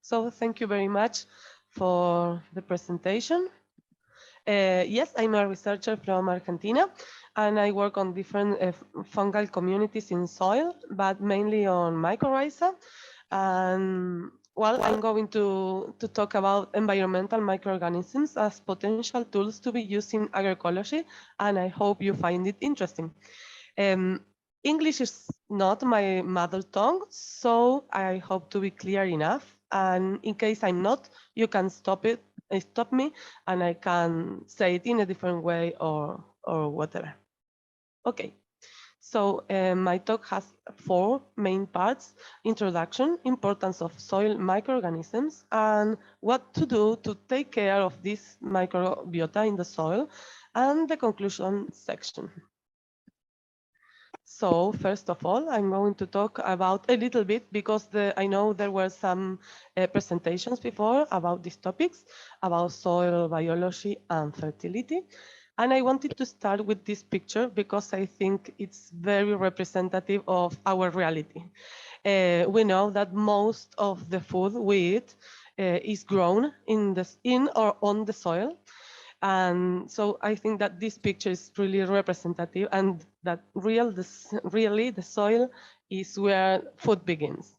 So thank you very much for the presentation. Yes, I'm a researcher from Argentina, and I work on different fungal communities in soil, but mainly on mycorrhiza. And well, I'm going to talk about environmental microorganisms as potential tools to be used in agroecology, and I hope you find it interesting. Um, English is not my mother tongue, so I hope to be clear enough. And in case I'm not, you can stop me, and I can say it in a different way or whatever. Okay. So my talk has four main parts: introduction, importance of soil microorganisms, and what to do to take care of this microbiota in the soil, and the conclusion section. So first of all, I'm going to talk about a little bit because I know there were some presentations before about these topics, about soil biology and fertility. And I wanted to start with this picture because I think it's very representative of our reality. We know that most of the food we eat is grown in or on the soil. And so I think that this picture is really representative, and that really the soil is where food begins.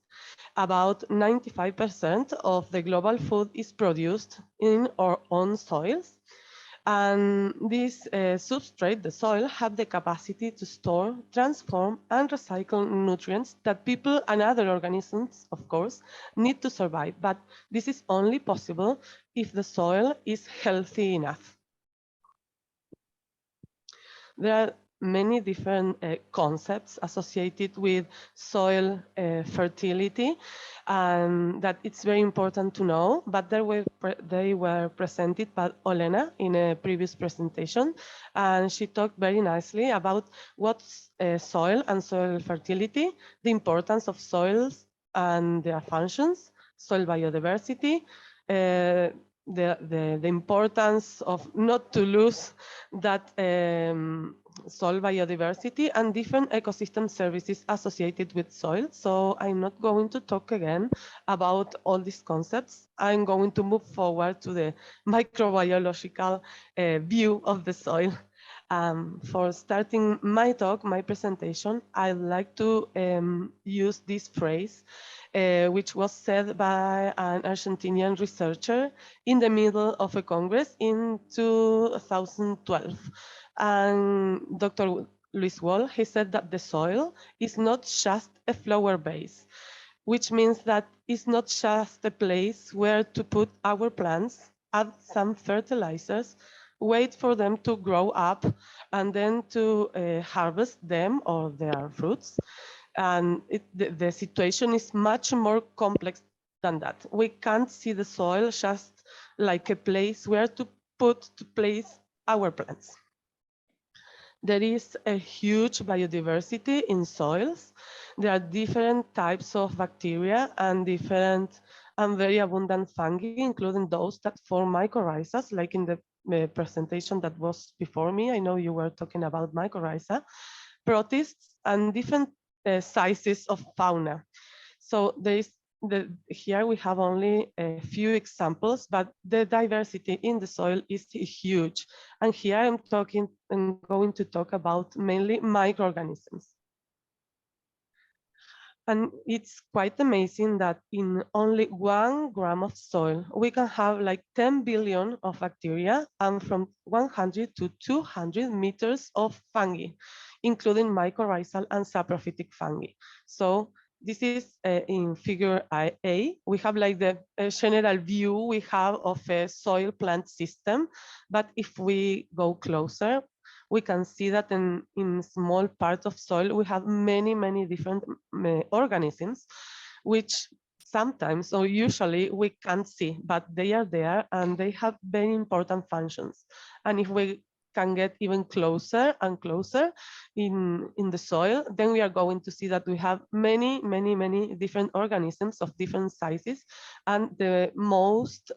About 95% of the global food is produced in or on soils. And this substrate, the soil, have the capacity to store, transform, and recycle nutrients that people and other organisms, of course, need to survive. But this is only possible if the soil is healthy enough. There are many different concepts associated with soil fertility, and that it's very important to know, but they were presented by Olena in a previous presentation, and she talked very nicely about what's soil and soil fertility, the importance of soils and their functions, soil biodiversity, the importance of not to lose that soil biodiversity and different ecosystem services associated with soil. So I'm not going to talk again about all these concepts. I'm going to move forward to the microbiological view of the soil. For starting my talk, my presentation, I'd like to use this phrase, which was said by an Argentinian researcher in the middle of a congress in 2012. And Dr. Luis Wall, he said that the soil is not just a flower base, which means that it's not just a place where to put our plants, add some fertilizers, wait for them to grow up, and then to harvest them or their fruits. And the situation is much more complex than that. We can't see the soil just like a place where to place our plants. There is a huge biodiversity in soils. There are different types of bacteria and different and very abundant fungi, including those that form mycorrhizas, like in the presentation that was before me. I know you were talking about mycorrhiza, protists, and different sizes of fauna. So here we have only a few examples, but the diversity in the soil is huge. And here I'm going to talk about mainly microorganisms. And it's quite amazing that in only 1 gram of soil, we can have like 10 billion of bacteria and from 100 to 200 meters of fungi, including mycorrhizal and saprophytic fungi. So this is in figure A. We have like the general view we have of a soil plant system. But if we go closer, we can see that in small parts of soil, we have many, many different organisms, which sometimes or usually we can't see, but they are there and they have very important functions. And if we can get even closer and closer in the soil, then we are going to see that we have many, many, many different organisms of different sizes. And the most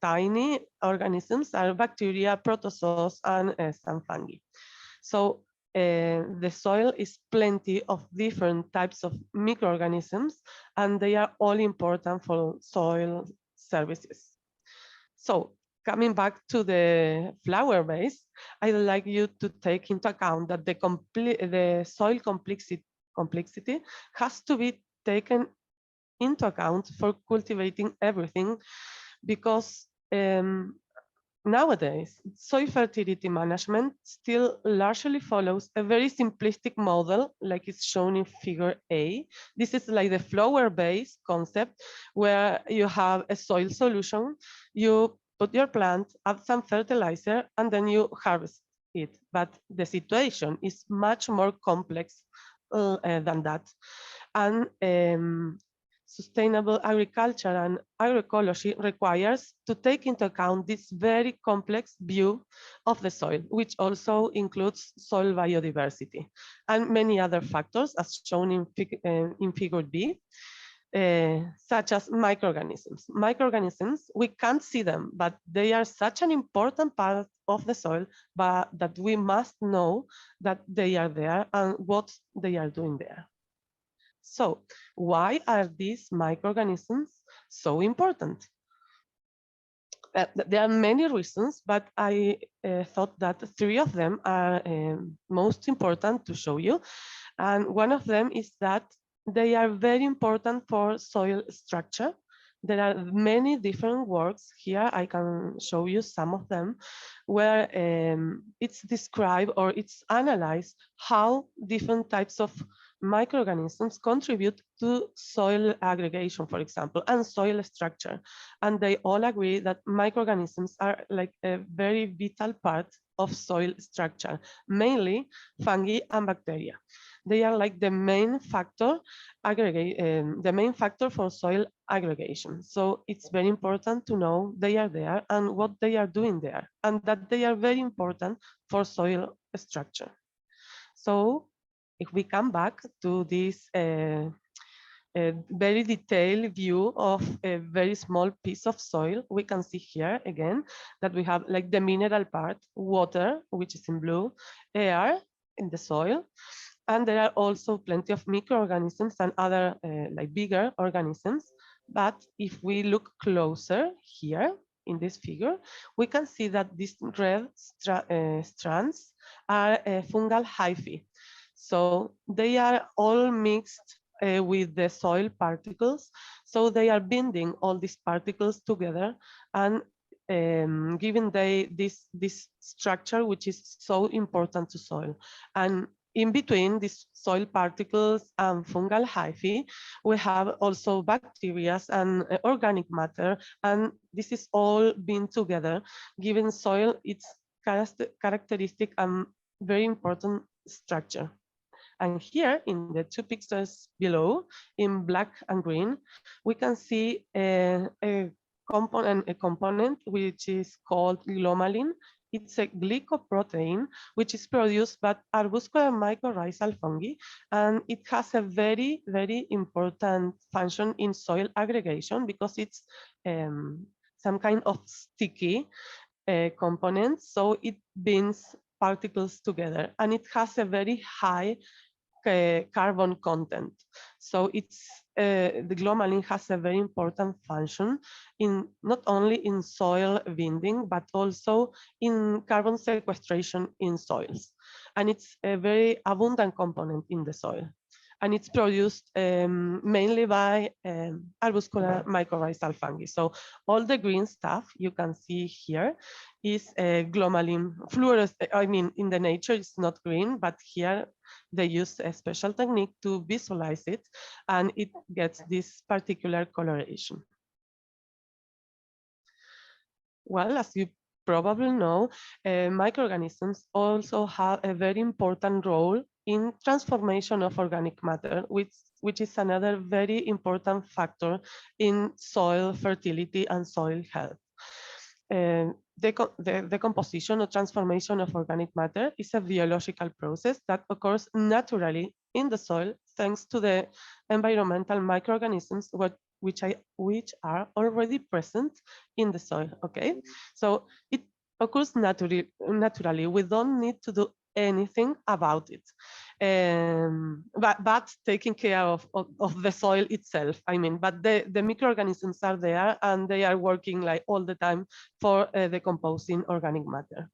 tiny organisms are bacteria, protozoas, and some fungi. So the soil is plenty of different types of microorganisms, and they are all important for soil services. So coming back to the flower base, I'd like you to take into account that the soil complexity has to be taken into account for cultivating everything, because nowadays, soil fertility management still largely follows a very simplistic model, like it's shown in figure A. This is like the flower-based concept, where you have a soil solution, you put your plant, add some fertilizer, and then you harvest it. But the situation is much more complex than that. And sustainable agriculture and agroecology requires to take into account this very complex view of the soil, which also includes soil biodiversity and many other factors, as shown in figure B, such as microorganisms. Microorganisms, we can't see them, but they are such an important part of the soil, but that we must know that they are there and what they are doing there. So why are these microorganisms so important? There are many reasons, but I thought that three of them are most important to show you. And one of them is that they are very important for soil structure. There are many different works here. I can show you some of them where it's described or it's analyzed how different types of microorganisms contribute to soil aggregation, for example, and soil structure. And they all agree that microorganisms are like a very vital part of soil structure, mainly fungi and bacteria. They are like the main factor for soil aggregation. So it's very important to know they are there and what they are doing there, and that they are very important for soil structure. So if we come back to this a very detailed view of a very small piece of soil, we can see here again that we have like the mineral part, water, which is in blue, air in the soil, and there are also plenty of microorganisms and other like bigger organisms. But if we look closer here in this figure, we can see that these red strands are fungal hyphae. So they are all mixed with the soil particles. So they are binding all these particles together and giving this structure, which is so important to soil. And in between these soil particles and fungal hyphae, we have also bacteria and organic matter. And this is all being together, giving soil its characteristic and very important structure. And here in the two pictures below, in black and green, we can see a component which is called glomalin. It's a glycoprotein which is produced by arbuscular mycorrhizal fungi, and it has a very, very important function in soil aggregation because it's some kind of sticky component, so it binds particles together, and it has a very high carbon content. So it's the glomalin has a very important function in not only in soil binding, but also in carbon sequestration in soils. And it's a very abundant component in the soil. And it's produced mainly by arbuscular mycorrhizal fungi. So all the green stuff you can see here is glomalin fluorescent. I mean, in the nature it's not green, but here they use a special technique to visualize it, and it gets this particular coloration. Well, as you probably know, microorganisms also have a very important role in transformation of organic matter, which is another very important factor in soil fertility and soil health. The composition or transformation of organic matter is a biological process that occurs naturally in the soil thanks to the environmental microorganisms which are already present in the soil. Okay, so it occurs naturally. We don't need to do anything about it. But taking care of the soil itself, I mean, but the microorganisms are there and they are working like all the time for decomposing organic matter.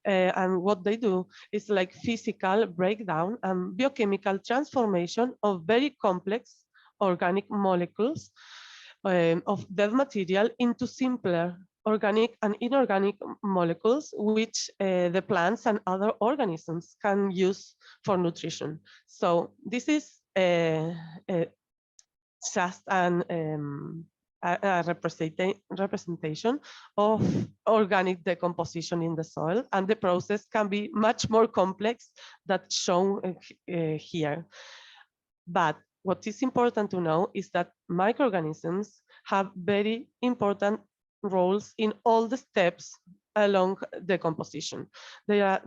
And what they do is like physical breakdown and biochemical transformation of very complex organic molecules of dead material into simpler organic and inorganic molecules, which the plants and other organisms can use for nutrition. So this is just a representation of organic decomposition in the soil, and the process can be much more complex than shown here. But what is important to know is that microorganisms have very important roles in all the steps along decomposition. They are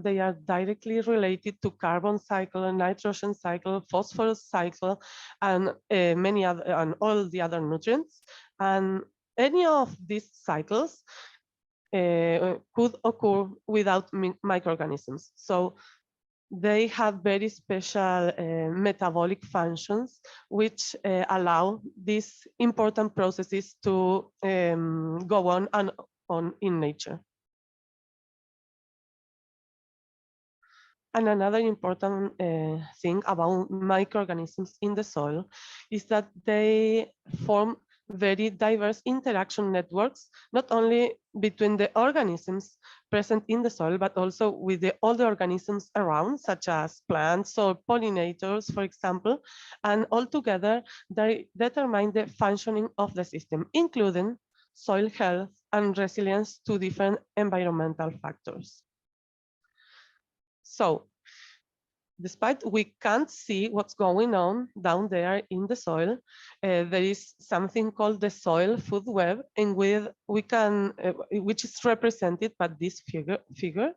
directly related to carbon cycle, nitrogen cycle, phosphorus cycle, and many other, and all the other nutrients. And any of these cycles could occur without microorganisms. So they have very special metabolic functions, which allow these important processes to go on and on in nature. And another important thing about microorganisms in the soil is that they form very diverse interaction networks, not only between the organisms present in the soil, but also with the other organisms around, such as plants or pollinators, for example, and altogether they determine the functioning of the system, including soil health and resilience to different environmental factors. So, despite we can't see what's going on down there in the soil, there is something called the soil food web, in which we can, which is represented by this figure,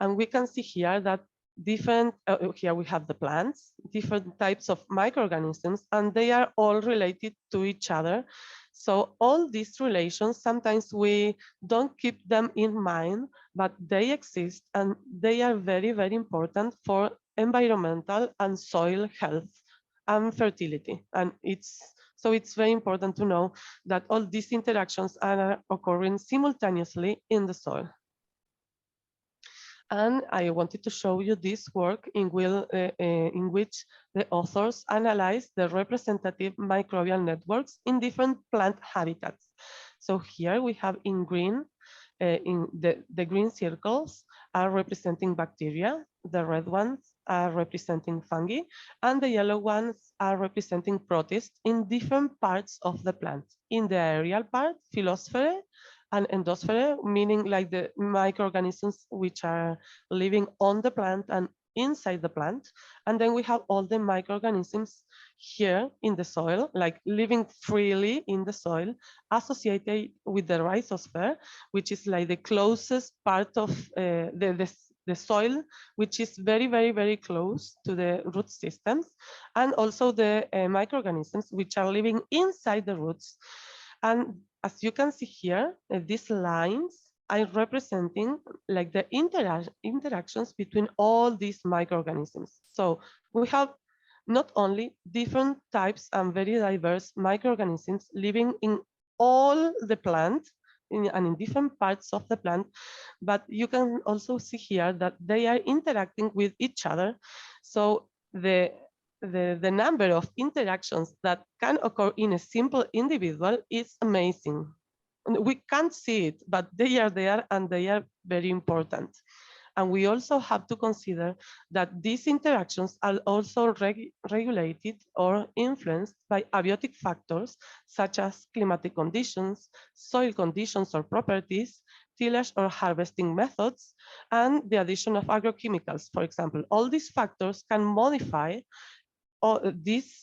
and we can see here that different. Here we have the plants, different types of microorganisms, and they are all related to each other. So all these relations, sometimes we don't keep them in mind, but they exist and they are very, very important for environmental and soil health and fertility. And it's very important to know that all these interactions are occurring simultaneously in the soil. And I wanted to show you this work in which the authors analyze the representative microbial networks in different plant habitats. So here we have in green, in the green circles are representing bacteria, the red ones are representing fungi, and the yellow ones are representing protists in different parts of the plant. In the aerial part, phyllosphere, and endosphere, meaning like the microorganisms which are living on the plant and inside the plant. And then we have all the microorganisms here in the soil, like living freely in the soil, associated with the rhizosphere, which is like the closest part of the soil, which is very, very, very close to the root systems, and also the microorganisms which are living inside the roots. And as you can see here, these lines are representing like the interactions between all these microorganisms. So we have not only different types and very diverse microorganisms living in all the plant and in different parts of the plant, but you can also see here that they are interacting with each other. So the number of interactions that can occur in a simple individual is amazing. We can't see it, but they are there and they are very important. And we also have to consider that these interactions are also regulated or influenced by abiotic factors such as climatic conditions, soil conditions or properties, tillage or harvesting methods, and the addition of agrochemicals, for example. All these factors can modify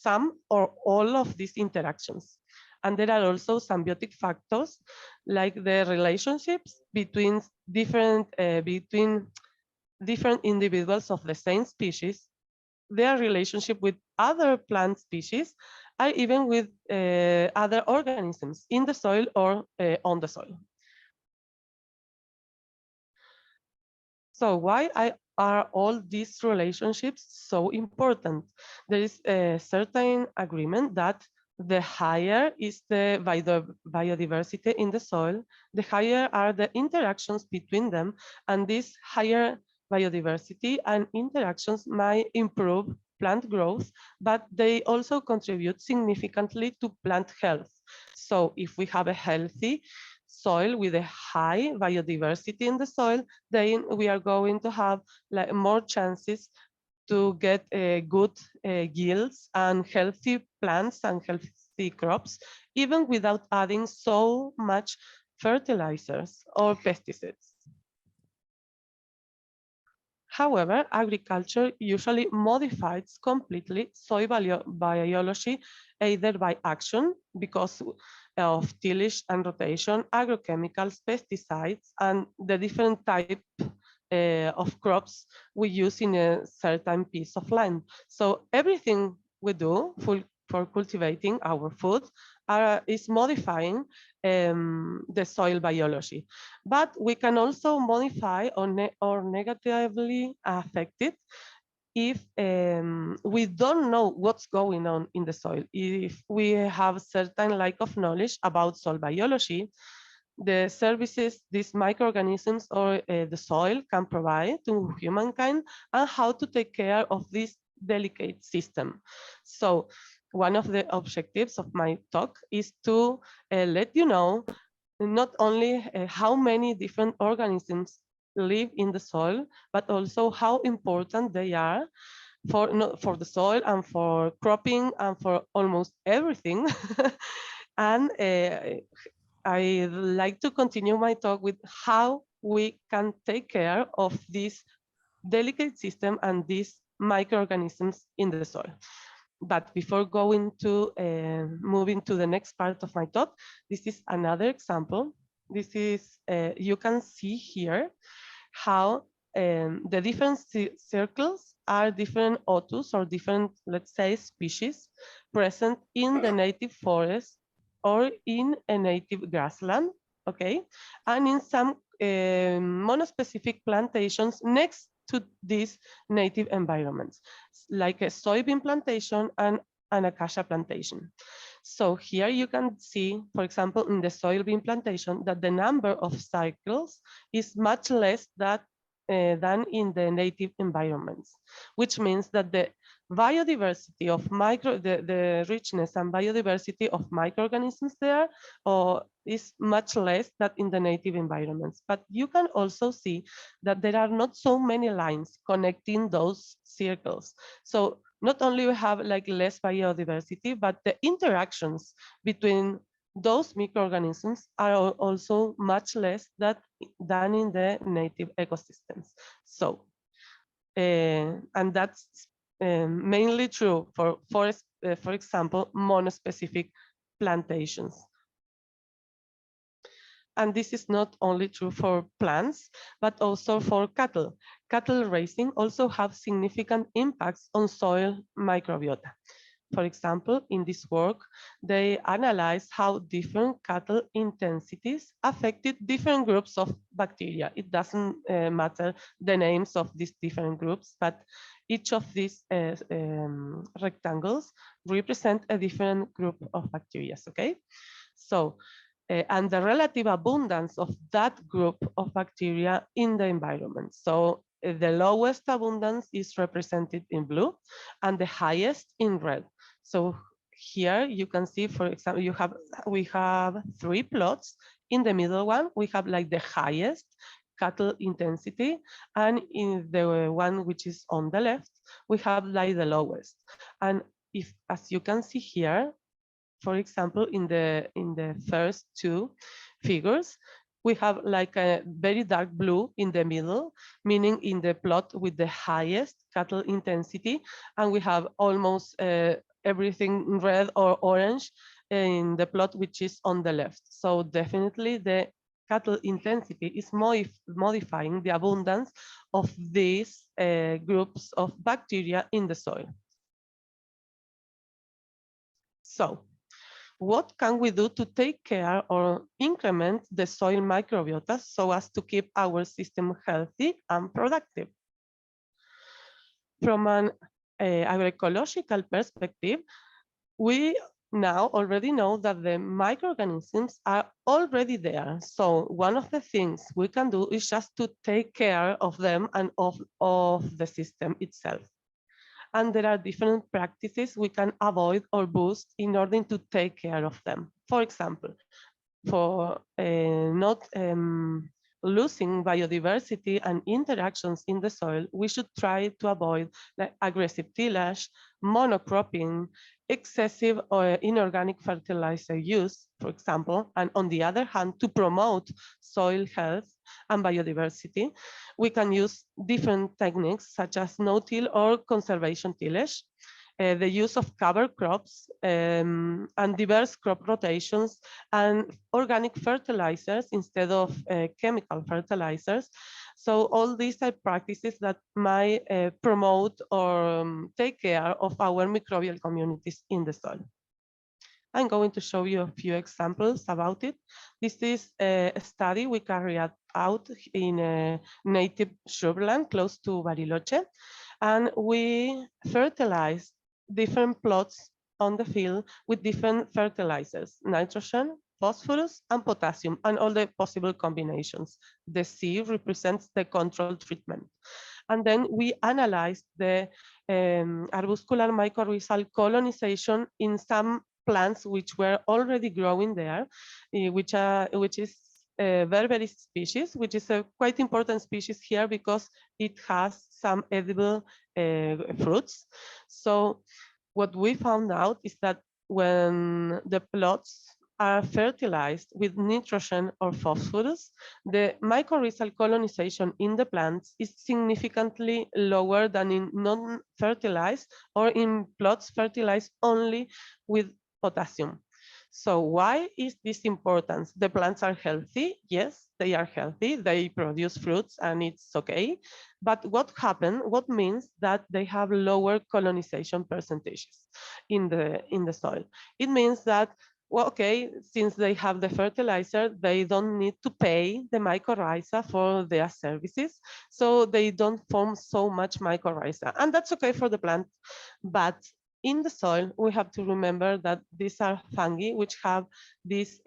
some or all of these interactions. And there are also symbiotic factors like the relationships between different individuals of the same species, their relationship with other plant species, or even with other organisms in the soil or on the soil. So are all these relationships so important? There is a certain agreement that the higher is the biodiversity in the soil, the higher are the interactions between them, and this higher biodiversity and interactions might improve plant growth, but they also contribute significantly to plant health. So if we have a healthy soil with a high biodiversity in the soil, then we are going to have like more chances to get good yields and healthy plants and healthy crops, even without adding so much fertilizers or pesticides. However, agriculture usually modifies completely soil biology, either by action, because of tillage and rotation, agrochemicals, pesticides, and the different type of crops we use in a certain piece of land. So everything we do for cultivating our food is modifying the soil biology. But we can also modify or negatively affect it if we don't know what's going on in the soil. If we have certain lack of knowledge about soil biology, the services these microorganisms or the soil can provide to humankind, and how to take care of this delicate system. So one of the objectives of my talk is to let you know not only how many different organisms live in the soil, but also how important they are for the soil and for cropping and for almost everything. And I'd like to continue my talk with how we can take care of this delicate system and these microorganisms in the soil. But before going to moving to the next part of my talk, this is another example. This is, you can see here how the different circles are different otus or different, let's say, species present in the native forest or in a native grassland, okay? And in some monospecific plantations next to these native environments, like a soybean plantation and an acacia plantation. So here you can see, for example, in the soybean plantation, that the number of cycles is much less than in the native environments, which means that the biodiversity of the richness and biodiversity of microorganisms there is much less than in the native environments. But you can also see that there are not so many lines connecting those circles. So not only we have like less biodiversity, but the interactions between those microorganisms are also much less than in the native ecosystems. So, and that's mainly true for forest, for example, monospecific plantations. And this is not only true for plants, but also for cattle. Cattle raising also have significant impacts on soil microbiota. For example, in this work, they analyze how different cattle intensities affected different groups of bacteria. It doesn't matter the names of these different groups, but each of these rectangles represent a different group of bacteria, okay? So, and the relative abundance of that group of bacteria in the environment. So the lowest abundance is represented in blue and the highest in red. So here you can see, for example, we have 3 plots. In the middle one, we have like the highest cattle intensity, and in the one which is on the left, we have like the lowest. And if, as you can see here, for example, in the first 2 figures, we have like a very dark blue in the middle, meaning in the plot with the highest cattle intensity, and we have almost everything red or orange in the plot which is on the left. So definitely the cattle intensity is modifying the abundance of these groups of bacteria in the soil. So What can we do to take care or increment the soil microbiota so as to keep our system healthy and productive? From an agroecological perspective, we now already know that the microorganisms are already there. So one of the things we can do is just to take care of them and of the system itself. And there are different practices we can avoid or boost in order to take care of them. For example, for not losing biodiversity and interactions in the soil, we should try to avoid like aggressive tillage, monocropping, excessive or inorganic fertilizer use, for example, and on the other hand, to promote soil health and biodiversity, we can use different techniques such as no-till or conservation tillage, the use of cover crops and diverse crop rotations and organic fertilizers instead of chemical fertilizers. So all these are practices that might promote or take care of our microbial communities in the soil. I'm going to show you a few examples about it. This is a study we carried out in a native shrubland close to Bariloche, and we fertilized different plots on the field with different fertilizers, nitrogen, phosphorus, and potassium, and all the possible combinations. The C represents the control treatment. And then we analyzed the arbuscular mycorrhizal colonization in some plants which were already growing there, which is a Berberis species, which is a quite important species here because it has some edible fruits. So what we found out is that when the plots are fertilized with nitrogen or phosphorus, the mycorrhizal colonization in the plants is significantly lower than in non-fertilized or in plots fertilized only with potassium. So why is this important? The plants are healthy. Yes, they are healthy. They produce fruits and it's okay. But what happened? What means that they have lower colonization percentages in the soil? It means that, well, okay, since they have the fertilizer, they don't need to pay the mycorrhiza for their services. So they don't form so much mycorrhiza. And that's okay for the plant. But in the soil, we have to remember that these are fungi which have these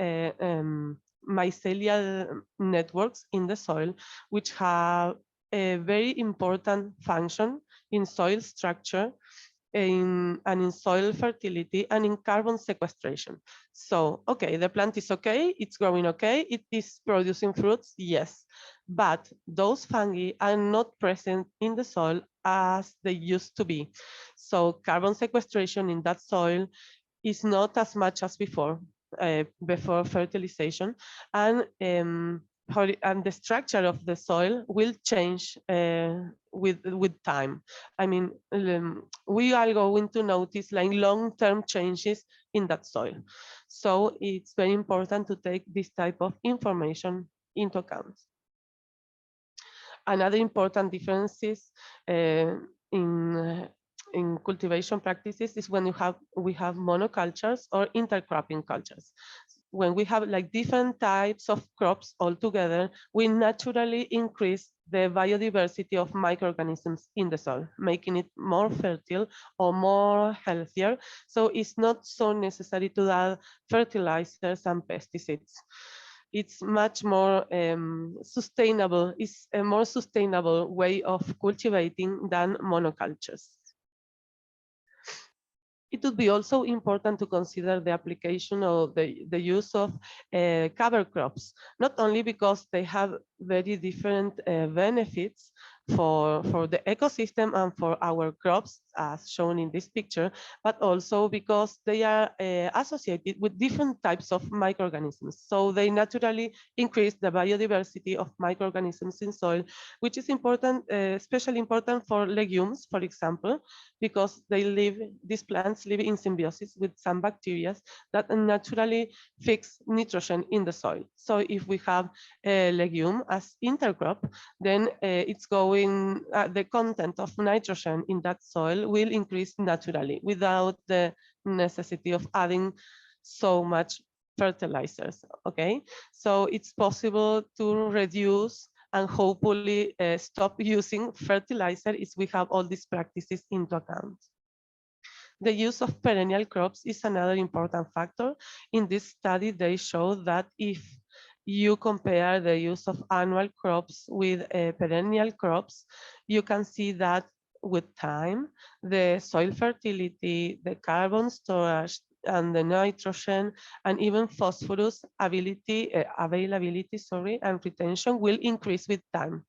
mycelial networks in the soil, which have a very important function in soil structure, and in soil fertility and in carbon sequestration. So, okay, the plant is okay, it's growing okay, it is producing fruits, yes, but those fungi are not present in the soil as they used to be. So carbon sequestration in that soil is not as much as before fertilization, and the structure of the soil will change with time. I mean, we are going to notice like long-term changes in that soil. So it's very important to take this type of information into account. Another important difference is in cultivation practices is when we have monocultures or intercropping cultures. When we have like different types of crops all together, we naturally increase the biodiversity of microorganisms in the soil, making it more fertile or more healthier. So it's not so necessary to add fertilizers and pesticides. It's much more sustainable. It's a more sustainable way of cultivating than monocultures. It would be also important to consider the application of the use of cover crops, not only because they have very different benefits for the ecosystem and for our crops, as shown in this picture, but also because they are associated with different types of microorganisms. So they naturally increase the biodiversity of microorganisms in soil, which is important, especially important for legumes, for example, because these plants live in symbiosis with some bacteria that naturally fix nitrogen in the soil. So if we have a legume as intercrop, then the content of nitrogen in that soil will increase naturally without the necessity of adding so much fertilizers, okay? So it's possible to reduce and hopefully stop using fertilizer if we have all these practices into account. The use of perennial crops is another important factor. In this study, they show that if you compare the use of annual crops with perennial crops, you can see that with time, the soil fertility, the carbon storage, and the nitrogen, and even phosphorus availability, and retention will increase with time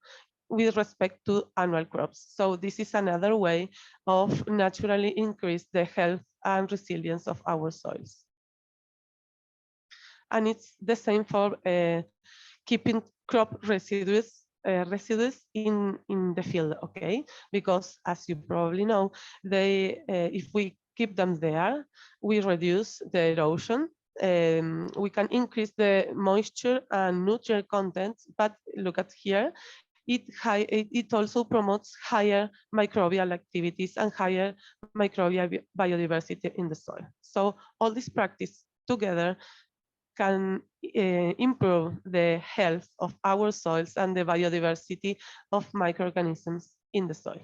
with respect to annual crops. So this is another way of naturally increase the health and resilience of our soils. And it's the same for keeping crop residues in the field, okay? Because as you probably know, if we keep them there, we reduce the erosion. We can increase the moisture and nutrient content, but look at here, it also promotes higher microbial activities and higher microbial biodiversity in the soil. So all these practices together can improve the health of our soils and the biodiversity of microorganisms in the soil.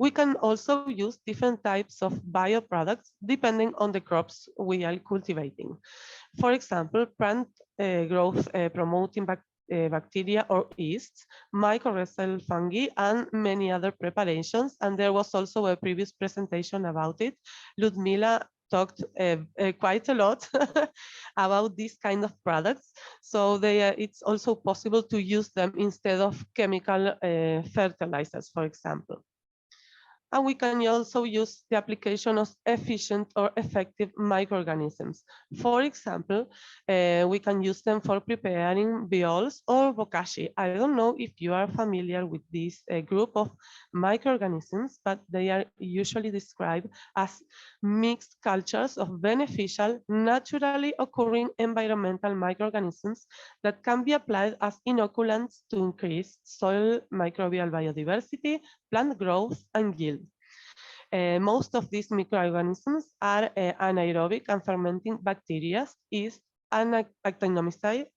We can also use different types of bioproducts depending on the crops we are cultivating. For example, plant growth promoting bacteria or yeasts, mycorrhizal fungi, and many other preparations. And there was also a previous presentation about it. Ludmila talked quite a lot about these kind of products. So it's also possible to use them instead of chemical fertilizers, for example. And we can also use the application of efficient or effective microorganisms. For example, we can use them for preparing biols or bokashi. I don't know if you are familiar with this group of microorganisms, but they are usually described as mixed cultures of beneficial, naturally occurring environmental microorganisms that can be applied as inoculants to increase soil microbial biodiversity, plant growth, and yield. Most of these microorganisms are anaerobic and fermenting bacteria, yeast, and actinomycetes,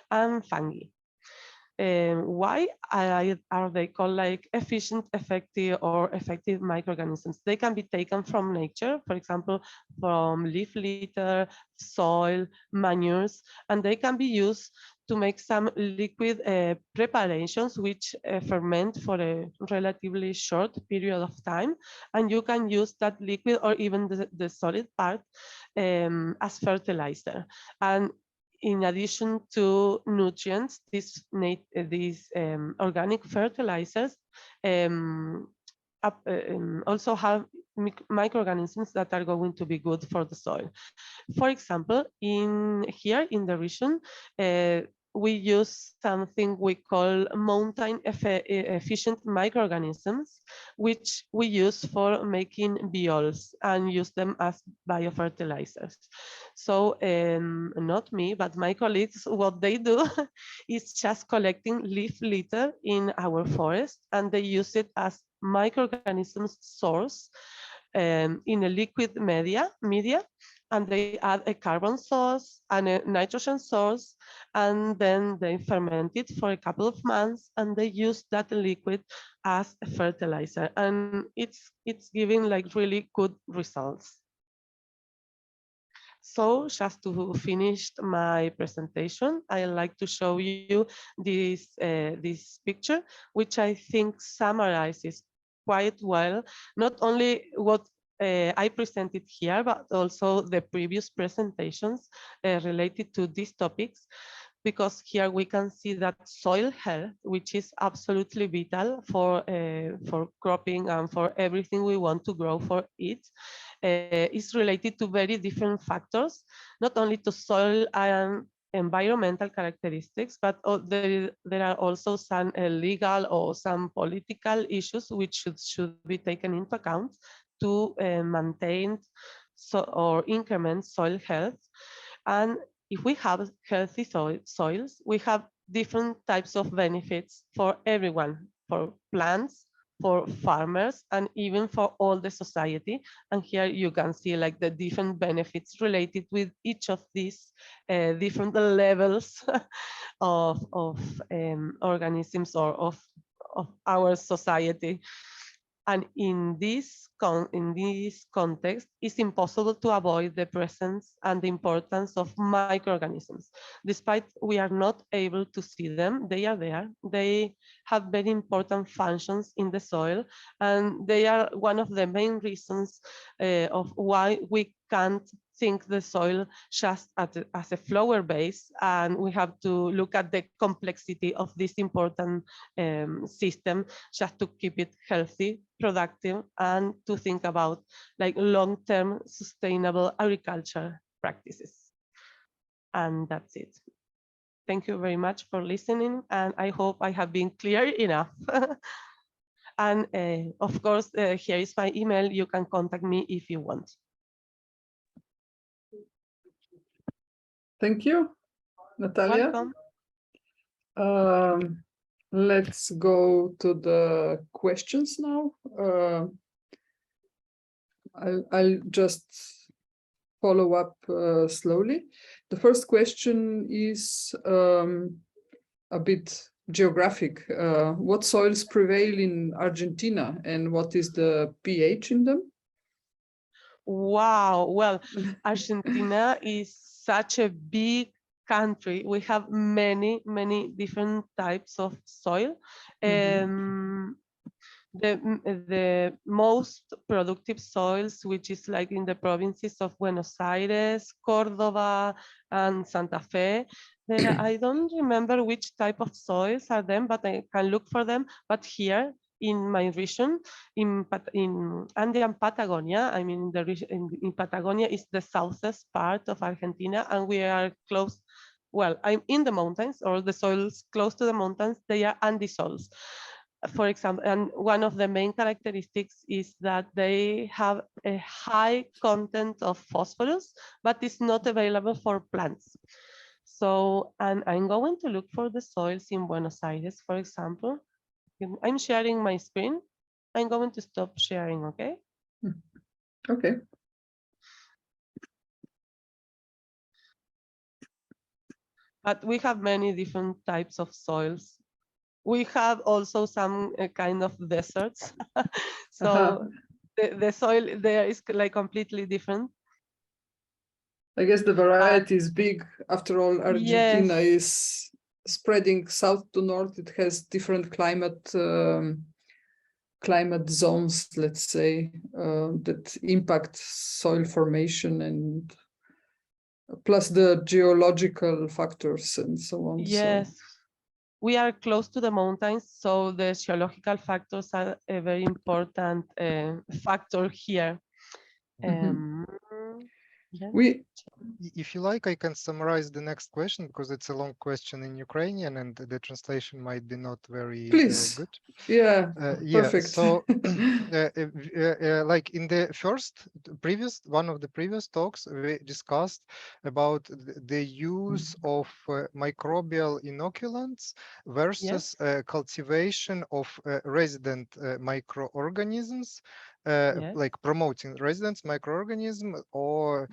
and fungi. Why are they called like efficient, effective, or effective microorganisms? They can be taken from nature, for example, from leaf litter, soil, manures, and they can be used to make some liquid preparations which ferment for a relatively short period of time. And you can use that liquid or even the solid part as fertilizer. And in addition to nutrients, these organic fertilizers also have microorganisms that are going to be good for the soil. For example, here in the region, we use something we call mountain efficient microorganisms, which we use for making biols and use them as biofertilizers. So not me, but my colleagues, what they do is just collecting leaf litter in our forest, and they use it as microorganisms source in a liquid media, and they add a carbon source and a nitrogen source, and then they ferment it for a couple of months, and they use that liquid as a fertilizer, and it's giving like really good results. So just to finish my presentation, I like to show you this picture, which I think summarizes quite well, not only what I presented here, but also the previous presentations related to these topics, because here we can see that soil health, which is absolutely vital for cropping and for everything we want to grow for it, is related to very different factors, not only to soil and environmental characteristics, but there are also some legal or some political issues which should be taken into account to maintain or increment soil health. And if we have healthy soils, we have different types of benefits for everyone, for plants, for farmers and even for all the society. And here you can see like the different benefits related with each of these different levels of organisms or of our society. And in this context, it's impossible to avoid the presence and the importance of microorganisms. Despite we are not able to see them, they are there. They have very important functions in the soil, and they are one of the main reasons of why we can't think the soil just as a flower base, and we have to look at the complexity of this important system just to keep it healthy, productive, and to think about like long-term sustainable agriculture practices. And that's it. Thank you very much for listening, and I hope I have been clear enough. And of course, here is my email. You can contact me if you want. Thank you, Natalia. Welcome. Let's go to the questions now. I'll just follow up slowly. The first question is a bit geographic. What soils prevail in Argentina and what is the pH in them? Wow, well, Argentina is such a big country. We have many, many different types of soil. The most productive soils, which is like in the provinces of Buenos Aires, Córdoba, and Santa Fe. I don't remember which type of soils are them, but I can look for them. But here in my region, in Andean Patagonia, I mean, in Patagonia is the southest part of Argentina, and we are close. Well, I'm in the mountains, or the soils close to the mountains. They are Andes soils, for example, and one of the main characteristics is that they have a high content of phosphorus, but it's not available for plants. So, and I'm going to look for the soils in Buenos Aires, for example. I'm sharing my screen. I'm going to stop sharing, okay? Okay. But we have many different types of soils. We have also some kind of deserts. So the soil there is like completely different. I guess the variety is big. After all, Argentina is spreading south to north. It has different climate zones, let's say, that impact soil formation, and plus the geological factors and so on. Yes. So. We are close to the mountains, so the geological factors are a very important factor here. If you like, I can summarize the next question because it's a long question in Ukrainian and the translation might be not very good. Yeah, perfect. So like in the one of the previous talks, we discussed about the use of microbial inoculants versus cultivation of resident microorganisms. Like promoting resident microorganism or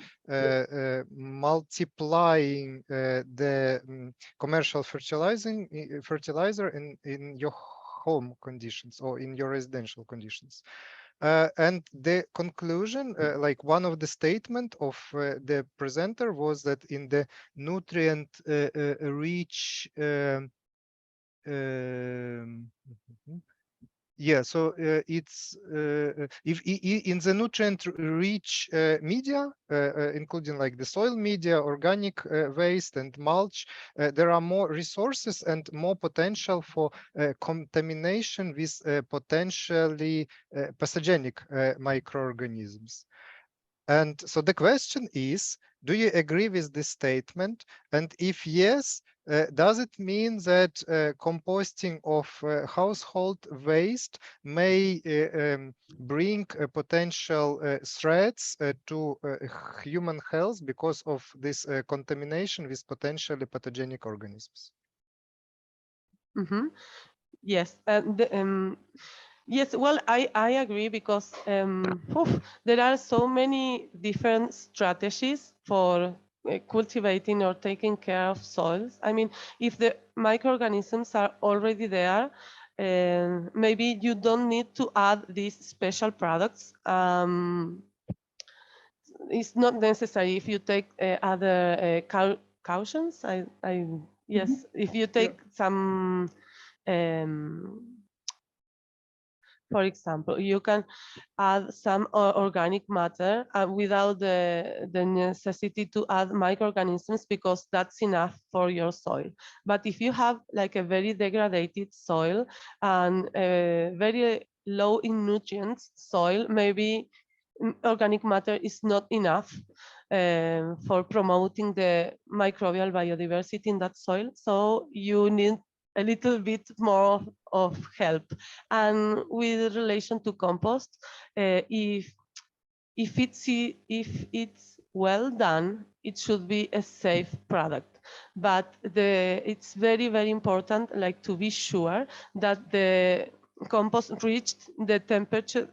multiplying the commercial fertilizer in your home conditions or in your residential conditions. And the conclusion, like one of the statement of the presenter was that in the nutrient rich so it's if in the nutrient-rich media, including like the soil media, organic waste, and mulch, there are more resources and more potential for contamination with potentially pathogenic microorganisms. And so the question is, do you agree with this statement? And if yes, does it mean that composting of household waste may bring potential threats to human health because of this contamination with potentially pathogenic organisms? Yes, Yes, well, I agree because there are so many different strategies for cultivating or taking care of soils. I mean, if the microorganisms are already there, maybe you don't need to add these special products. It's not necessary if you take other cautions. Yes, if you Yeah. take some. Um, for example, you can add some organic matter without the necessity to add microorganisms because that's enough for your soil. But if you have like a very degraded soil and very low in nutrients soil, maybe organic matter is not enough for promoting the microbial biodiversity in that soil. So you need a little bit more of help. And with relation to compost, if it's well done, it should be a safe product. But it's very important, like to be sure that the compost reach the temperature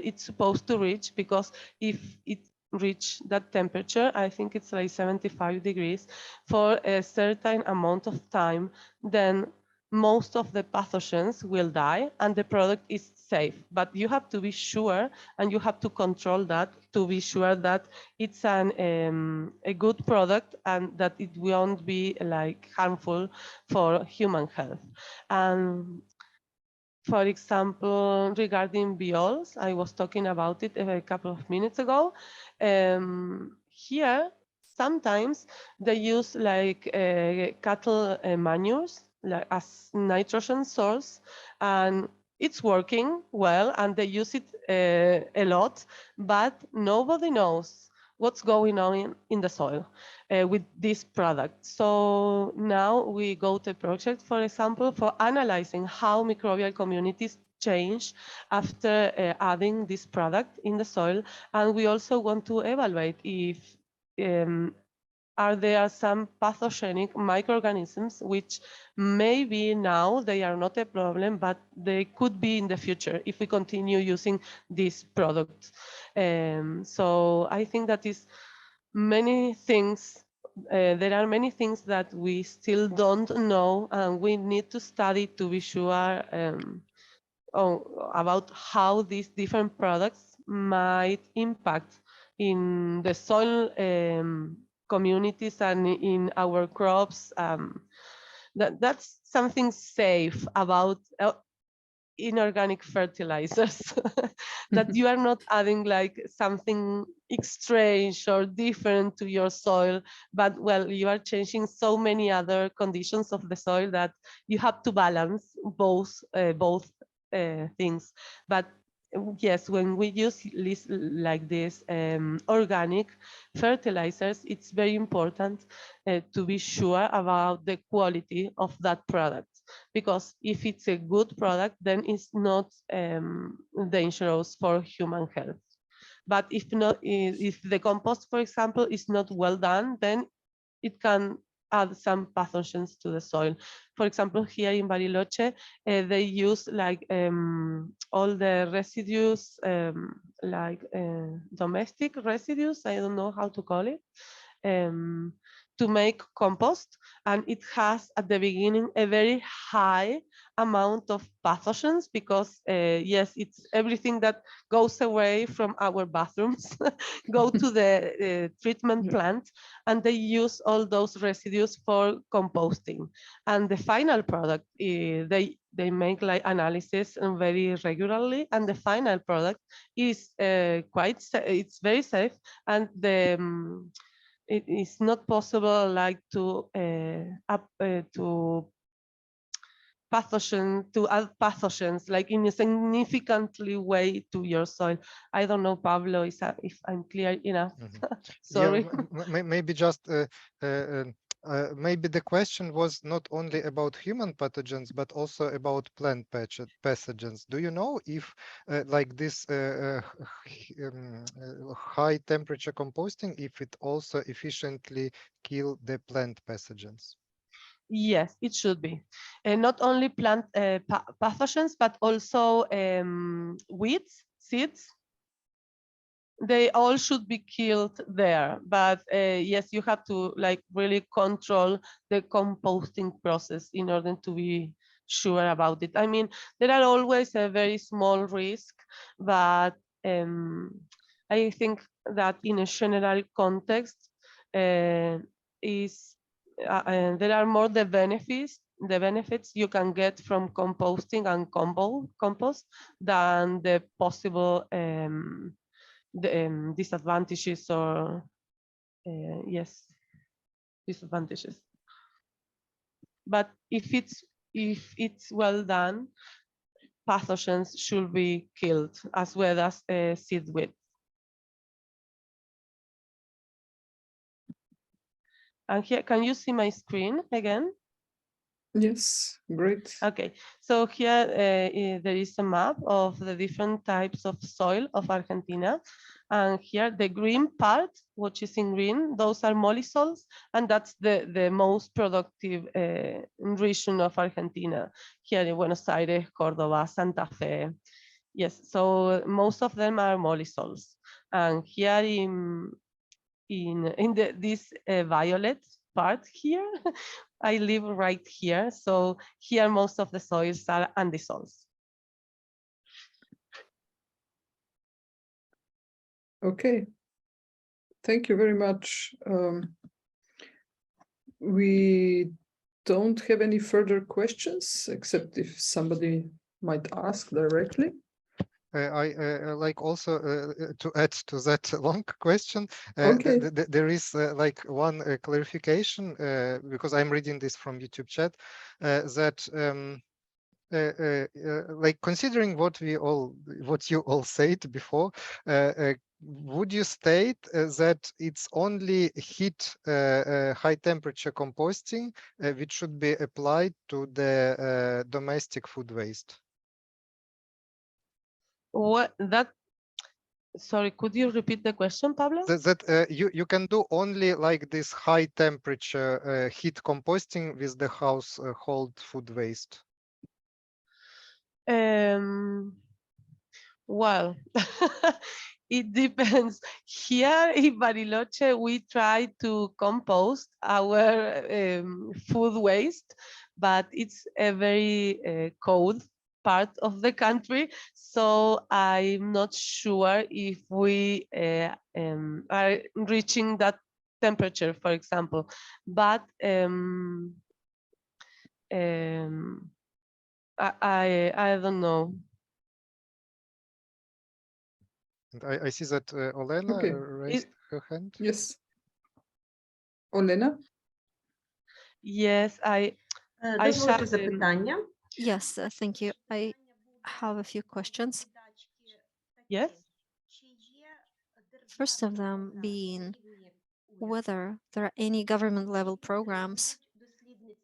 it's supposed to reach, because if it reach that temperature, I think it's like 75 degrees for a certain amount of time, then most of the pathogens will die and the product is safe. But you have to be sure and you have to control that to be sure that it's a good product and that it won't be like harmful for human health. And for example, regarding biols, I was talking about it a couple of minutes ago. Here, sometimes they use like cattle manures like, as nitrogen source, and it's working well, and they use it a lot, but nobody knows what's going on in the soil with this product. So now we go to a project, for example, for analyzing how microbial communities change after adding this product in the soil. And we also want to evaluate if um, are there some pathogenic microorganisms which maybe now they are not a problem, but they could be in the future if we continue using this product. So I think that is many things. There are many things that we still don't know, and we need to study to be sure about how these different products might impact in the soil communities and in our crops. That's something safe about inorganic fertilizers that you are not adding like something strange or different to your soil, but well, you are changing so many other conditions of the soil that you have to balance both things. But yes, when we use like this organic fertilizers, it's very important to be sure about the quality of that product, because if it's a good product, then it's not dangerous for human health. But if not, if the compost, for example, is not well done, then it can add some pathogens to the soil. For example, here in Bariloche, they use like all the residues, like domestic residues, I don't know how to call it, um, to make compost, and it has at the beginning a very high amount of pathogens because yes, it's everything that goes away from our bathrooms go to the treatment plant, and they use all those residues for composting. And the final product, they make like analysis very regularly, and the final product is it's very safe, and it is not possible like to add pathogens like in a significantly way to your soil. I don't know, Pablo, if I'm clear enough. Yeah, Sorry. maybe just maybe the question was not only about human pathogens but also about plant pathogens. Do you know if like this high temperature composting, if it also efficiently kill the plant pathogens? Yes, it should be. Not only plant pathogens, but also weeds, seeds. They all should be killed there. But yes, you have to like really control the composting process in order to be sure about it. I mean, there are always a very small risk, but I think that in a general context, is there are more the benefits you can get from composting and compost than the possible disadvantages or yes, disadvantages. But if it's well done, pathogens should be killed as well as seed weed. And here, can you see my screen again? Yes, great. Okay, so here there is a map of the different types of soil of Argentina. And here the green part, which is in green, those are mollysols, and that's the most productive region of Argentina. Here in Buenos Aires, Córdoba, Santa Fe. Yes, so most of them are mollysols. And here in this violet part here, I live right here. So here most of the soils are andisols. Okay. Thank you very much. We don't have any further questions, except if somebody might ask directly. I like also to add to that long question. Okay. There is like one clarification because I'm reading this from YouTube chat that like considering what you all said before, would you state that it's only heat high temperature composting which should be applied to the domestic food waste? What that? Sorry, could you repeat the question, Pablo? That you can do only like this high temperature heat composting with the household food waste. Well, it depends. Here in Bariloche, we try to compost our food waste, but it's a very cold part of the country. So I'm not sure if we are reaching that temperature, for example. But I don't know. And I see that Olena Okay. raised her hand. Yes. Olena? Yes, I Дозвольте shall. запитання. Yes, thank you. I have a few questions. Yes. First of them being whether there are any government level programs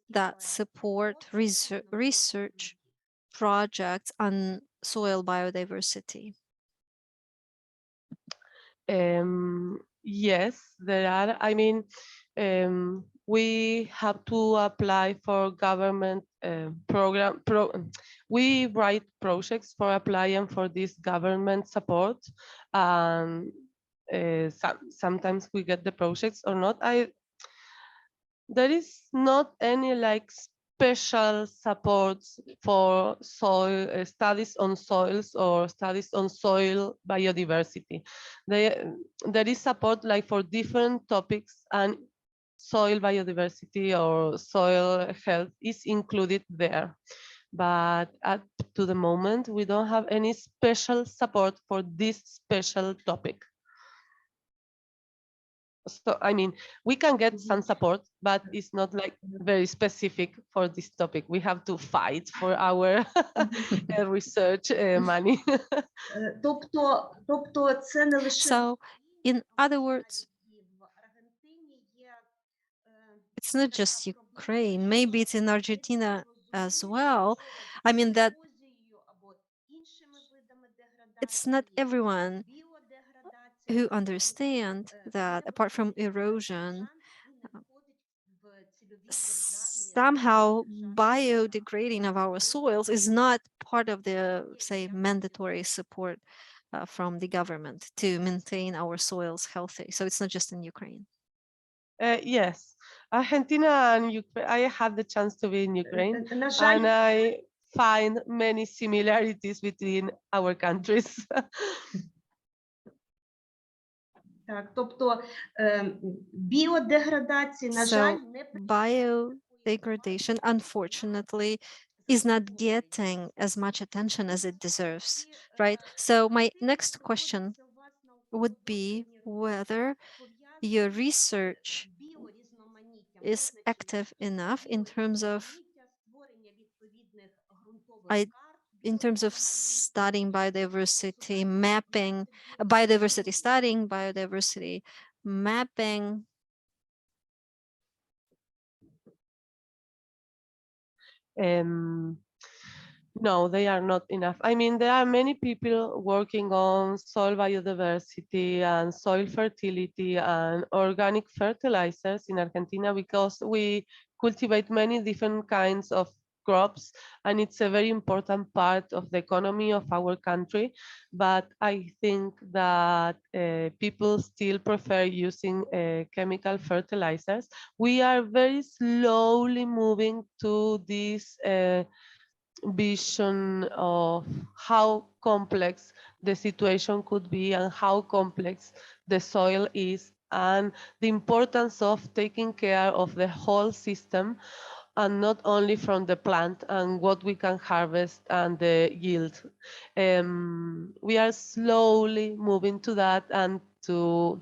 that support research projects on soil biodiversity. Yes, there are. I mean, we have to apply for government we write projects for applying for this government support. Sometimes we get the projects or not. There is not any like special support for soil studies on soils or studies on soil biodiversity. There is support like for different topics, and soil biodiversity or soil health is included there. But up to the moment, we don't have any special support for this special topic. So, I mean, we can get some support, but it's not like very specific for this topic. We have to fight for our research money. Тобто це не лише So, in other words, it's not just Ukraine, maybe it's in Argentina as well. I mean that it's not everyone who understand that apart from erosion, somehow biodegrading of our soils is not part of the, say, mandatory support from the government to maintain our soils healthy. So it's not just in Ukraine. Yes, Argentina and Ukraine. I had the chance to be in Ukraine, На and жаль, I find many similarities between our countries. так, тобто біодеградації, на жаль, So biodegradation, unfortunately, is not getting as much attention as it deserves, right? So my next question would be whether your research is active enough in terms of studying biodiversity, mapping biodiversity, studying biodiversity, mapping. No, they are not enough. I mean, there are many people working on soil biodiversity and soil fertility and organic fertilizers in Argentina because we cultivate many different kinds of crops and it's a very important part of the economy of our country. But I think that people still prefer using chemical fertilizers. We are very slowly moving to this vision of how complex the situation could be and how complex the soil is and the importance of taking care of the whole system and not only from the plant and what we can harvest and the yield. We are slowly moving to that and to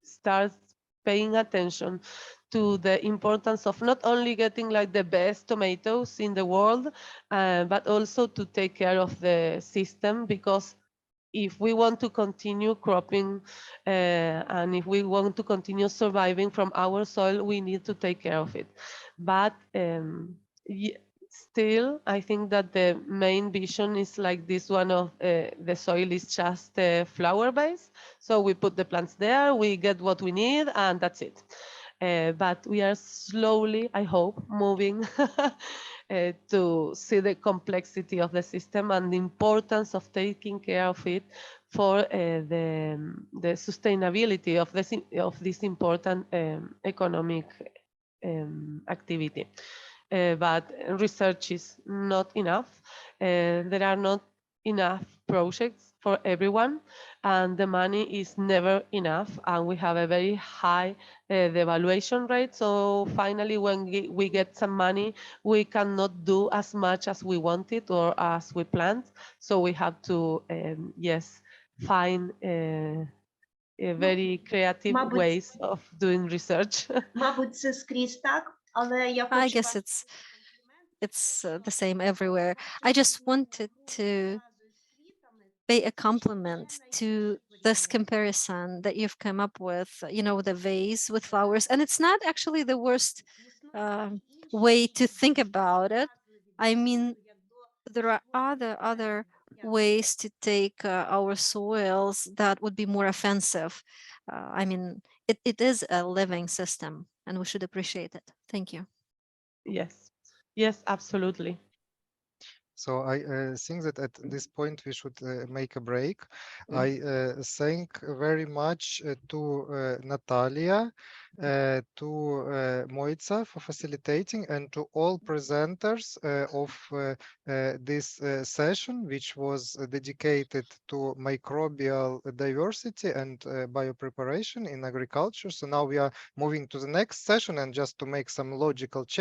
start paying attention to the importance of not only getting like the best tomatoes in the world, but also to take care of the system because if we want to continue cropping and if we want to continue surviving from our soil, we need to take care of it. But still, I think that the main vision is like this one of the soil is just flower base. So we put the plants there, we get what we need, and that's it. But we are slowly, I hope, moving to see the complexity of the system and the importance of taking care of it for the sustainability of this important economic activity. But research is not enough. There are not enough projects for everyone, and the money is never enough, and we have a very high devaluation rate. So finally, when we get some money, we cannot do as much as we wanted or as we planned. So we have to, yes, find very creative мабуть, ways of doing research. мабуть, це скрізь так, але я I хочу guess it's the same everywhere. I just wanted to pay a compliment to this comparison that you've come up with, you know, the vase with flowers. And it's not actually the worst way to think about it. I mean, there are other ways to take our soils that would be more offensive. I mean, it is a living system and we should appreciate it. Thank you. Yes, yes, absolutely. So I think that at this point we should make a break. I thank very much to Natalia, to Moitza for facilitating, and to all presenters of this session, which was dedicated to microbial diversity and biopreparation in agriculture. So now we are moving to the next session, and just to make some logical change.